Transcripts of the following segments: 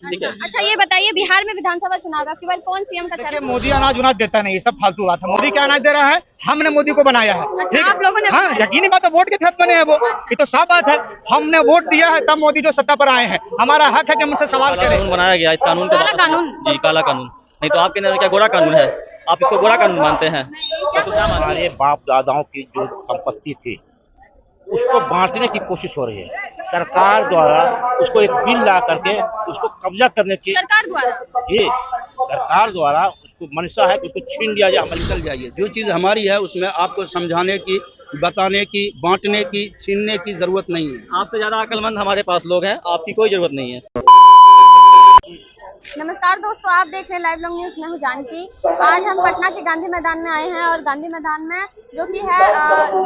अच्छा ये बताइए बिहार में विधानसभा चुनाव है, आपकी बार कौन सीएम का देखिए चर्चा? मोदी अनाज उनाज देता नहीं, सब फालतू बात है। मोदी क्या अनाज दे रहा है? हमने मोदी को बनाया है। अच्छा, ठीक आप लोगों ने हाँ, बनाया? यकीनी बात है, वोट के तहत बने हैं वो। ये तो साफ बात है, हमने वोट दिया है तब मोदी जो सत्ता पर आए हैं। हमारा हक है कि हमसे सवाल काला करें। कानून बनाया गया, इस कानून को काला कानून? जी काला कानून। नहीं तो आपके नजर में क्या गोरा कानून है? आप इसको गोरा कानून मानते हैं? क्या तो क्या मानते हैं? हमारे बाप दादाओं की जो संपत्ति थी उसको बांटने की कोशिश हो रही है सरकार द्वारा। उसको एक बिल ला करके उसको कब्जा करने की सरकार द्वारा? ये सरकार द्वारा उसको मंशा है कि उसको छीन लिया जाए, हमें निकल जाइए। जो चीज हमारी है उसमें आपको समझाने की, बताने की, बांटने की, छीनने की जरूरत नहीं है। आपसे ज्यादा अक्लमंद हमारे पास लोग हैं, आपकी कोई जरूरत नहीं है। नमस्कार दोस्तों, आप देख रहे हैं लाइव लॉन्ग न्यूज। मैं हूं जानकी। आज हम पटना के गांधी मैदान में आए हैं और गांधी मैदान में जो कि है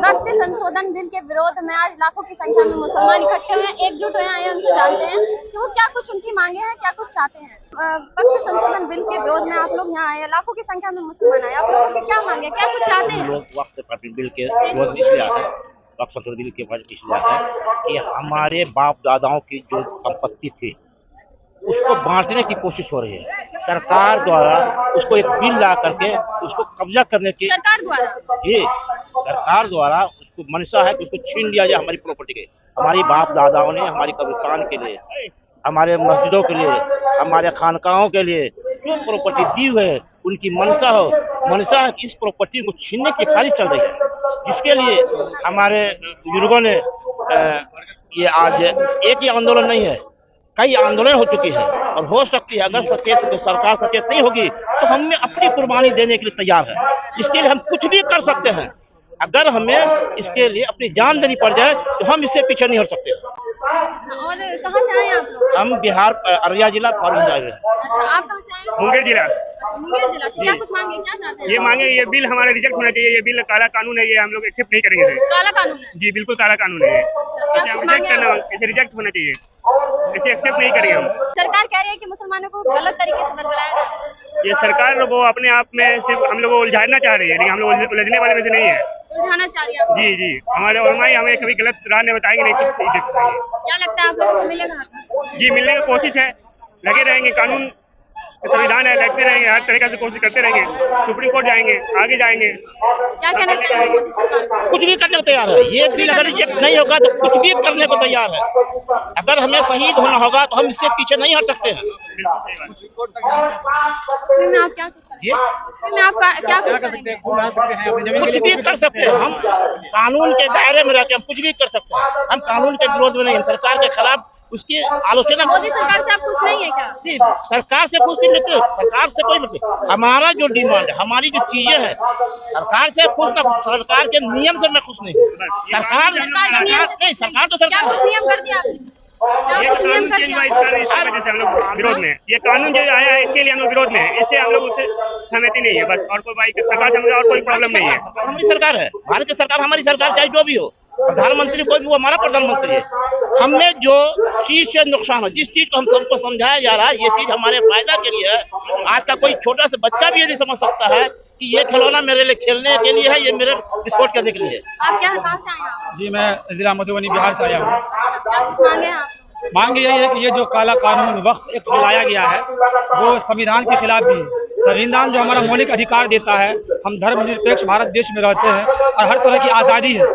वक्त संशोधन बिल के विरोध में आज लाखों की संख्या में मुसलमान इकट्ठे हुए हैं, एकजुट हुए हैं। उनसे जानते हैं कि वो क्या कुछ उनकी मांगे हैं, क्या कुछ चाहते हैं। वक्त संशोधन बिल के विरोध में आप लोग यहाँ आए, लाखों की संख्या में मुसलमान आए। आप लोगों की क्या मांगे, क्या कुछ चाहते हैं? लोग वक्त बिल के विरोध इसलिए आए हैं, वक्त संशोधन बिल के विरोध इसलिए आए हैं कि हमारे बाप दादाओं की जो संपत्ति थी उसको बांटने की कोशिश हो रही है सरकार द्वारा। उसको एक बिल ला करके उसको कब्जा करने की सरकार द्वारा? ये सरकार द्वारा उसको मंशा है कि उसको छीन लिया जाए हमारी प्रॉपर्टी के। हमारी बाप दादाओं ने हमारी कब्रिस्तान के लिए, हमारे मस्जिदों के लिए, हमारे खानकाहों के लिए जो प्रॉपर्टी दी हुई है उनकी मंशा है कि इस प्रॉपर्टी को छीनने की साजिश चल रही है, जिसके लिए हमारे बुजुर्गों ने ये आज एक ही आंदोलन नहीं है, कई आंदोलन हो चुकी है और हो सकती है अगर सरकार सचेत नहीं होगी तो हम अपनी कुर्बानी देने के लिए तैयार है। इसके लिए हम कुछ भी कर सकते हैं। अगर हमें इसके लिए अपनी जान देनी पड़ जाए तो हम इससे पीछे नहीं हट सकते। और कहाँ से आए आप लोग? हम बिहार अररिया जिला फॉरगंज आए हुए हैं। अच्छा, आप कहाँ से आए? मुंगेर जिला। अच्छा, मुंगेर जिला से। क्या कुछ मांगे, क्या चाहते हैं? ये मांगे, ये बिल हमारा रिजेक्ट होना चाहिए। ये बिल काला कानून है, ये हम लोग एक्सेप्ट नहीं करेंगे इसे। काला कानून है? जी बिल्कुल काला कानून है ये। क्या इसे कुछ हम मांगे रिजेक्ट करना, आप? इसे रिजेक्ट होना चाहिए, इसे एक्सेप्ट नहीं करेंगे हम। सरकार कह रही है कि मुसलमानों को गलत तरीके से बलगलाया जा रहा है। ये सरकार वो अपने आप में सिर्फ हम लोग को उलझाना चाह रही है, लेकिन हम लोग उलझने वाले में से नहीं है। उलझाना चाह रही है आप? जी जी, हमारे उलमा ही हमें कभी गलत राह नहीं बताएंगे, नहीं कुछ सही दिखाएंगे। क्या लगता है आप लोगों को मिलेगा हक? जी मिलने की कोशिश है, लगे रहेंगे। कानून संविधान है, लगते रहेंगे, हर तरीके से कोशिश करते रहेंगे। सुप्रीम कोर्ट जाएंगे, आगे जाएंगे। क्या कहना चाहिए मोदी सरकार को? कुछ भी करने को तैयार है। ये बिल अगर रिजेक्ट नहीं होगा तो कुछ भी करने को तैयार है। अगर हमें शहीद होना होगा तो हम इससे पीछे नहीं हट सकते हैं। उसमें में आप क्या कुछ करेंगे? उसमें में आप क्या कुछ करेंगे? कुछ भी कर सकते हैं हम, कानून के दायरे में रहकर हम कुछ भी कर सकते हैं। हम कानून के विरोध में नहीं, हम सरकार के खिलाफ उसकी आलोचना। मोदी सरकार से आप खुश नहीं है क्या? नहीं, सरकार से कुछ नहीं लेते, सरकार से कोई नहीं। हमारा जो डिमांड है, हमारी जो चीजें हैं, सरकार से खुश ना, सरकार के नियम से मैं खुश नहीं। सरकार नहीं, सरकार तो क्या सरकार कुछ नियम कर दिया आपने? क्या ये कुछ नियम कानून कर के दिया? लिए से हम लोग विरोध में, ये कानून जो आया है इसके लिए हम लोग विरोध में है। इससे हम लोग उससे सहमति नहीं है बस, और कोई भाई सरकार से हमें और कोई प्रॉब्लम नहीं है। हमारी सरकार है, भारत की सरकार हमारी सरकार, चाहे जो भी हो, प्रधानमंत्री कोई भी वो हमारा प्रधानमंत्री है। हमें जो चीज से नुकसान हो, जिस चीज को हम सबको समझाया जा रहा है, ये चीज हमारे फायदा के लिए है। आज का कोई छोटा सा बच्चा भी यदि समझ सकता है कि ये खिलौना मेरे लिए खेलने के लिए है, ये मेरे विस्फोट करने के लिए है। आप क्या कहाँ से आए आप? जी मैं जिला मधुबनी बिहार से आया हूँ। क्या कुछ मांगे हैं आप? मांग यही है कि ये जो काला कानून वक्फ एक्ट जो लाया गया है वो संविधान के खिलाफ भी है। संविधान जो हमारा मौलिक अधिकार देता है, हम धर्मनिरपेक्ष भारत देश में रहते हैं और हर तरह की आज़ादी है।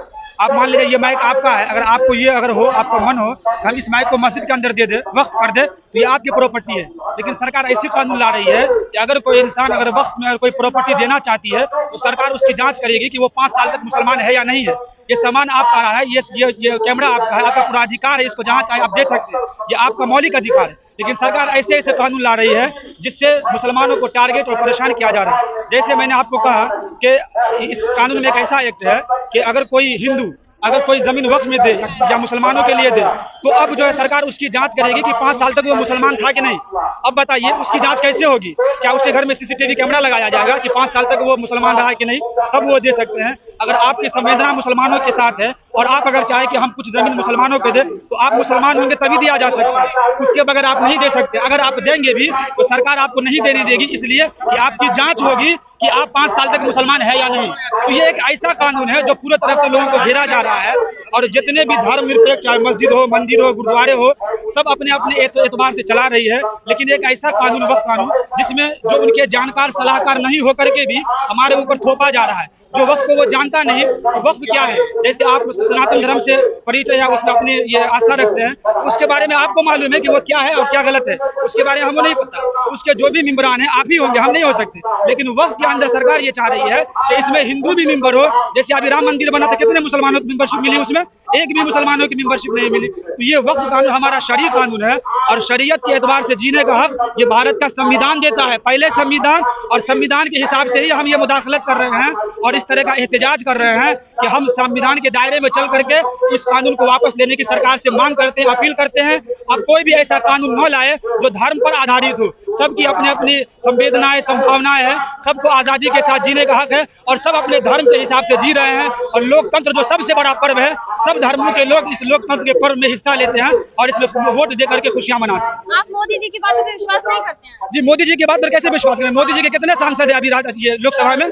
आप मान लीजिए ये माइक आपका है, अगर आपको ये अगर हो, आपको मन हो कि हम इस माइक को मस्जिद के अंदर दे दे, वक्फ कर दे, तो ये आपकी प्रॉपर्टी है। लेकिन सरकार ऐसी कानून ला रही है कि अगर कोई इंसान अगर वक्फ में अगर कोई प्रॉपर्टी देना चाहती है तो सरकार उसकी जांच करेगी कि वो 5 साल तक मुसलमान है या नहीं है। ये सामान आपका रहा है, ये कैमरा आपका है, आपका पूरा अधिकार है, इसको जहाँ चाहे आप दे सकते हैं, ये आपका मौलिक अधिकार है। लेकिन सरकार ऐसे ऐसे कानून ला रही है जिससे मुसलमानों को टारगेट और परेशान किया जा रहा है। जैसे मैंने आपको कहा कि इस कानून में एक ऐसा एक्ट है कि अगर कोई हिंदू अगर कोई जमीन वक्फ में दे या मुसलमानों के लिए दे तो अब जो है सरकार उसकी जांच करेगी कि 5 साल तक वो मुसलमान था कि नहीं। अब बताइए उसकी जांच कैसे होगी? क्या उसके घर में सीसीटीवी कैमरा लगाया जाएगा कि 5 साल तक वो मुसलमान रहा है कि नहीं, तब वो दे सकते हैं। अगर आपकी संवेदना मुसलमानों के साथ है और आप अगर चाहे कि हम कुछ जमीन मुसलमानों को दें तो आप मुसलमान होंगे तभी दिया जा सकता है, उसके बगैर आप नहीं दे सकते। अगर आप देंगे भी तो सरकार आपको नहीं देने देगी, इसलिए कि आपकी जांच होगी कि आप 5 साल तक मुसलमान है या नहीं। तो ये एक ऐसा कानून है जो पूरे तरफ से लोगों को घेरा जा रहा है, और जितने भी धर्म निरपेक्ष, चाहे मस्जिद हो, मंदिर हो, गुरुद्वारे हो, सब अपने अपने एतबार से चला रही है। लेकिन एक ऐसा कानून, वक्फ कानून, जिसमें जो उनके जानकार सलाहकार नहीं होकर के भी हमारे ऊपर थोपा जा रहा है। जो वक्फ को वो जानता नहीं, वक्फ क्या है, जैसे आप सनातन धर्म से परिचय या उसमें अपनी ये आस्था रखते हैं, तो उसके बारे में आपको मालूम है कि वो क्या है और क्या गलत है, उसके बारे में हमको नहीं पता। उसके जो भी मेंबरान हैं आप ही होंगे, हम नहीं हो सकते। लेकिन वक्फ के अंदर सरकार ये चाह रही है कि इसमें हिंदू भी मेंबर हो। जैसे अभी राम मंदिर बना तो कितने मुसलमानों की मेंबरशिप मिली, उसमें एक भी मुसलमानों की मेंबरशिप नहीं मिली। तो ये वक्फ कानून हमारा शरीय कानून है, और शरीयत के एतबार से जीने का हक ये भारत का संविधान देता है। पहले संविधान, और संविधान के हिसाब से ही हम ये मुदाखलत कर रहे हैं और इस तरह का एहतजाज कर रहे हैं कि हम संविधान के दायरे में चल करके इस कानून को वापस लेने की सरकार से मांग करते हैं, अपील करते हैं। अब कोई भी ऐसा कानून न लाए जो धर्म पर आधारित हो। सबकी अपनी अपनी संवेदनाएं, संभावनाएं हैं, सबको आजादी के साथ जीने का हक है, और सब अपने धर्म के हिसाब से जी रहे हैं। और लोकतंत्र जो सबसे बड़ा पर्व है, सब धर्मों के लोग इस लोकतंत्र के पर्व में हिस्सा लेते हैं और इसमें वोट दे करके खुशियां मनाते हैं। आप मोदी जी की बातों पर विश्वास नहीं करते हैं? जी, मोदी जी की बात पर कैसे विश्वास करें? मोदी जी के कितने सांसद है अभी ये लोकसभा में?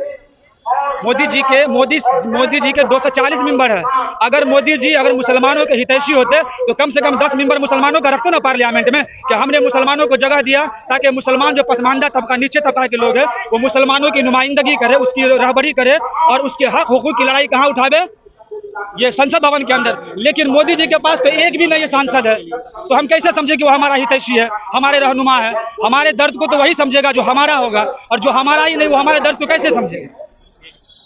मोदी जी के 240 मेंबर है। अगर मोदी जी अगर मुसलमानों के हितैषी होते तो कम से कम 10 मेंबर मुसलमानों का रखते ना पार्लियामेंट में, कि हमने मुसलमानों को जगह दिया ताकि मुसलमान जो पसमानदा तबका, नीचे तबका के लोग हैं, वो मुसलमानों की नुमाइंदगी करे, उसकी रहबरी करे और उसके हक हुकूक की लड़ाई कहाँ उठावे? ये संसद भवन के अंदर। लेकिन मोदी जी के पास तो एक भी नहीं सांसद है, तो हम कैसे समझे कि वो हमारा हितैषी है, हमारे रहनुमा है? हमारे दर्द को तो वही समझेगा जो हमारा होगा, और जो हमारा ही नहीं वो हमारे दर्द को कैसे समझेगा?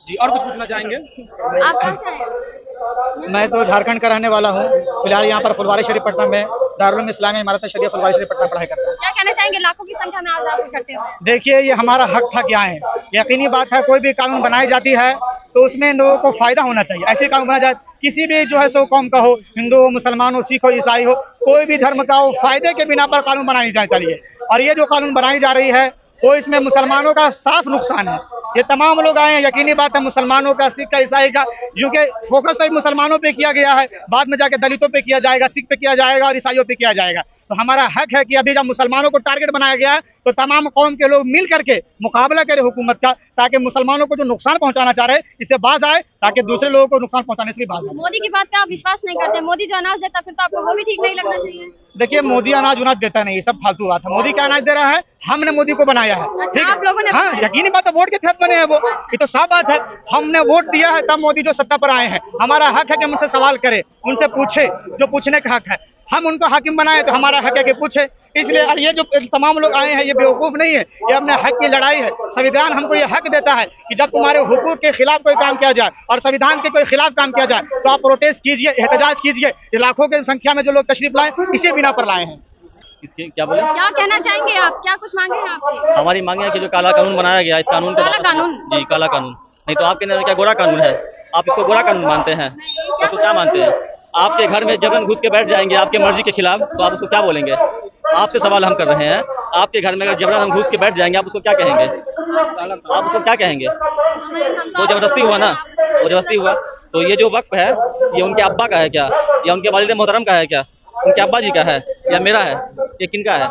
जी, और कुछ पूछना चाहेंगे? आप कहाँ से आए? मैं तो झारखंड का रहने वाला हूँ। फिलहाल यहाँ पर फुलवारी शरीफ पटना में दारुल इस्लामिया इमारत शरीया फुलवारी शरीफ पटना पढ़ाई करता हूँ। क्या कहना चाहेंगे? लाखों की संख्या में आज आप इकट्ठे हुए हैं। देखिए, ये हमारा हक था क्या है। यकीनी बात है, कोई भी कानून बनाई जाती है तो उसमें लोगों को फायदा होना चाहिए। ऐसे कानून बनाया जाए, किसी भी जो है सो कौम का हो, हिंदू हो, मुसलमान हो, सिख हो, ईसाई हो, कोई भी धर्म का हो, फायदे के बिना पर कानून बनानी जानी चाहिए। और ये जो कानून बनाई जा रही है वो इसमें मुसलमानों का साफ नुकसान है। ये तमाम लोग आए हैं, यकीनी बात है, मुसलमानों का, सिख का, ईसाई का, क्योंकि फोकस सिर्फ मुसलमानों पे किया गया है, बाद में जाके दलितों पे किया जाएगा, सिख पे किया जाएगा और ईसाइयों पे किया जाएगा। तो हमारा हक है कि अभी जब मुसलमानों को टारगेट बनाया गया है तो तमाम कौम के लोग मिल करके मुकाबला करें हुकूमत का, ताकि मुसलमानों को जो नुकसान पहुंचाना चाह रहे हैं इससे बाज आए, ताकि दूसरे लोगों को नुकसान पहुंचाने से भी बाज आए। मोदी की बात पे आप विश्वास नहीं करते? मोदी जो अनाज देता फिर तो आपको वो भी ठीक नहीं लगना चाहिए। देखिए, मोदी अनाज उनाज देता नहीं, सब फालतू बात है। मोदी क्या अनाज दे रहा है? हमने मोदी को बनाया है, ठीक आप लोगों ने है? हाँ, यकीनी बात है, वोट के तहत बने हैं वो, ये तो साफ बात है। हमने वोट दिया है तब मोदी जो सत्ता पर आए हैं। हमारा हक है कि हम उनसे सवाल करें, उनसे पूछे, जो पूछने का हक है। हम उनको हाकिम बनाए तो हमारा हक है कि पूछे। इसलिए और ये जो तमाम लोग आए हैं ये बेवकूफ नहीं है, ये अपने हक की लड़ाई है। संविधान हमको ये हक देता है कि जब तुम्हारे हुकूक के खिलाफ कोई काम किया जाए और संविधान के कोई खिलाफ काम किया जाए तो आप प्रोटेस्ट कीजिए, एहतजाज कीजिए। ये लाखों की संख्या में जो लोग तशरीफ लाए इसी बिना पर लाए हैं। इसके क्या बोले? क्या कहना चाहेंगे आप? क्या कुछ मांगे हैं आपकी? हमारी मांगे है कि जो काला कानून बनाया गया, इस कानून का काला कानून? जी, काला कानून। नहीं तो आपके नजर क्या गोरा कानून है? आप इसको गोरा कानून मानते हैं? तो क्या मानते हैं? आपके घर में जबरन घुस के बैठ जाएंगे आपके मर्जी के खिलाफ, तो आप उसको क्या बोलेंगे? आपसे सवाल हम कर रहे हैं। आपके घर में अगर जबरन हम घुस के बैठ जाएंगे, आप उसको क्या कहेंगे? आप उसको क्या कहेंगे? वो जबरदस्ती हुआ ना, वो जबरदस्ती हुआ। तो ये जो वक्फ है ये उनके अब्बा का है क्या, या उनके वालिद मोहतरम का है क्या, उनके अब्बा जी का है या मेरा है? ये किनका है?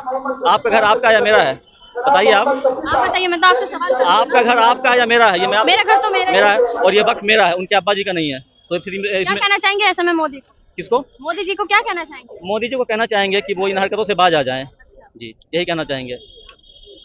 आपका घर आपका या मेरा है? बताइए आप बताइए, मैं तो आपसे सवाल कर रही हूं। आपका घर आपका या मेरा है? ये मेरा घर तो मेरा है, और ये वक्फ मेरा है, उनके अब्बा जी का नहीं है। तो फिर क्या कहना चाहेंगे ऐसे में मोदी को? किसको? मोदी जी को क्या कहना चाहेंगे? मोदी जी को कहना चाहेंगे कि वो इन हरकतों से बाज आ जाएं। जी, यही कहना चाहेंगे।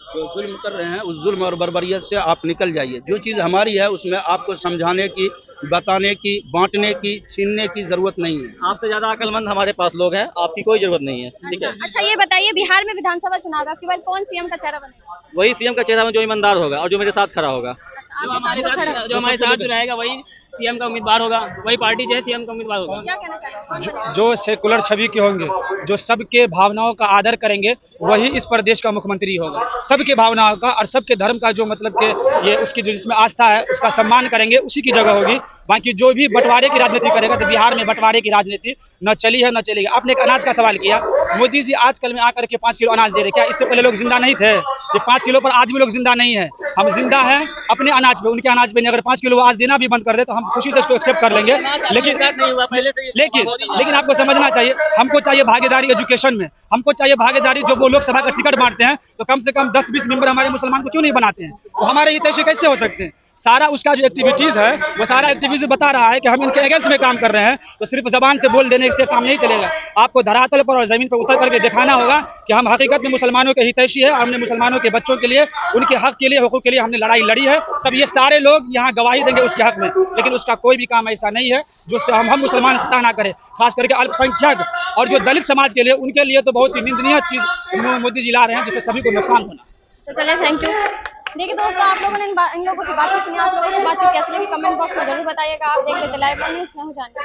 जो जुल्म कर रहे हैं उस जुल्म और बर्बरियत से आप निकल जाइए। जो चीज़ हमारी है उसमें आपको समझाने की, बताने की, बांटने की, छीनने की जरूरत नहीं है। आपसे ज्यादा अक्लमंद हमारे पास लोग हैं, आपकी कोई जरूरत नहीं है। ठीक है। अच्छा, ये बताइए, बिहार में विधानसभा चुनाव है, आपकी बार कौन सीएम का चेहरा बनेगा? वही सीएम का चेहरा जो ईमानदार होगा और जो मेरे साथ खड़ा होगा। जो हमारे साथ जो रहेगा वही सीएम का उम्मीदवार होगा, वही पार्टी जो है सीएम का उम्मीदवार होगा। क्या कहना चाहेंगे? जो सेकुलर छवि के होंगे, जो सबके भावनाओं का आदर करेंगे, वही इस प्रदेश का मुख्यमंत्री होगा। सबके भावनाओं का और सबके धर्म का जो मतलब के ये उसकी जो जिसमें आस्था है उसका सम्मान करेंगे, उसी की जगह होगी। बाकी जो भी बंटवारे की राजनीति करेगा तो बिहार में बंटवारे की राजनीति न चली है न चलेगी। आपने एक अनाज का सवाल किया, मोदी जी आजकल में आकर के 5 किलो अनाज दे रहे, क्या इससे पहले लोग जिंदा नहीं थे? ये 5 किलो पर आज भी लोग जिंदा नहीं है। हम जिंदा हैं अपने अनाज पे, उनके अनाज पे नहीं। अगर 5 किलो वो आज देना भी बंद कर दे तो हम खुशी से इसको एक्सेप्ट कर लेंगे। लेकिन आपको समझना चाहिए, हमको चाहिए भागीदारी एजुकेशन में, हमको चाहिए भागीदारी। जो वो लोकसभा का टिकट बांटते हैं तो कम से कम 10-20 मेंबर हमारे मुसलमान को क्यों नहीं बनाते हैं? तो हमारे हितैषी कैसे हो सकते हैं? सारा उसका जो एक्टिविटीज है वो सारा एक्टिविटीज बता रहा है कि हम इनके अगेंस्ट में काम कर रहे हैं। तो सिर्फ जबान से बोल देने से काम नहीं चलेगा, आपको धरातल पर और जमीन पर उतर करके दिखाना होगा कि हम हकीकत में मुसलमानों के हितैषी है और हमने मुसलमानों के बच्चों के लिए, उनके हक के लिए, हुकूक के लिए हमने लड़ाई लड़ी है। तब ये सारे लोग यहाँ गवाही देंगे उसके हक में। लेकिन उसका कोई भी काम ऐसा नहीं है जो हम मुसलमान सता ना करें, खास करके अल्पसंख्यक और जो दलित समाज के लिए, उनके लिए तो बहुत ही निंदनीय चीज मोदी जी ला रहे हैं, जिससे सभी को नुकसान होना। तो चलिए, थैंक यू। देखिए दोस्तों, आप लोगों ने इन लोगों की बातचीत सुनी, आप लोगों को बातचीत कैसी लगी कमेंट बॉक्स में जरूर बताइएगा। आप देख रहे थे लाइव न्यूज़, मैं हूं जानवी।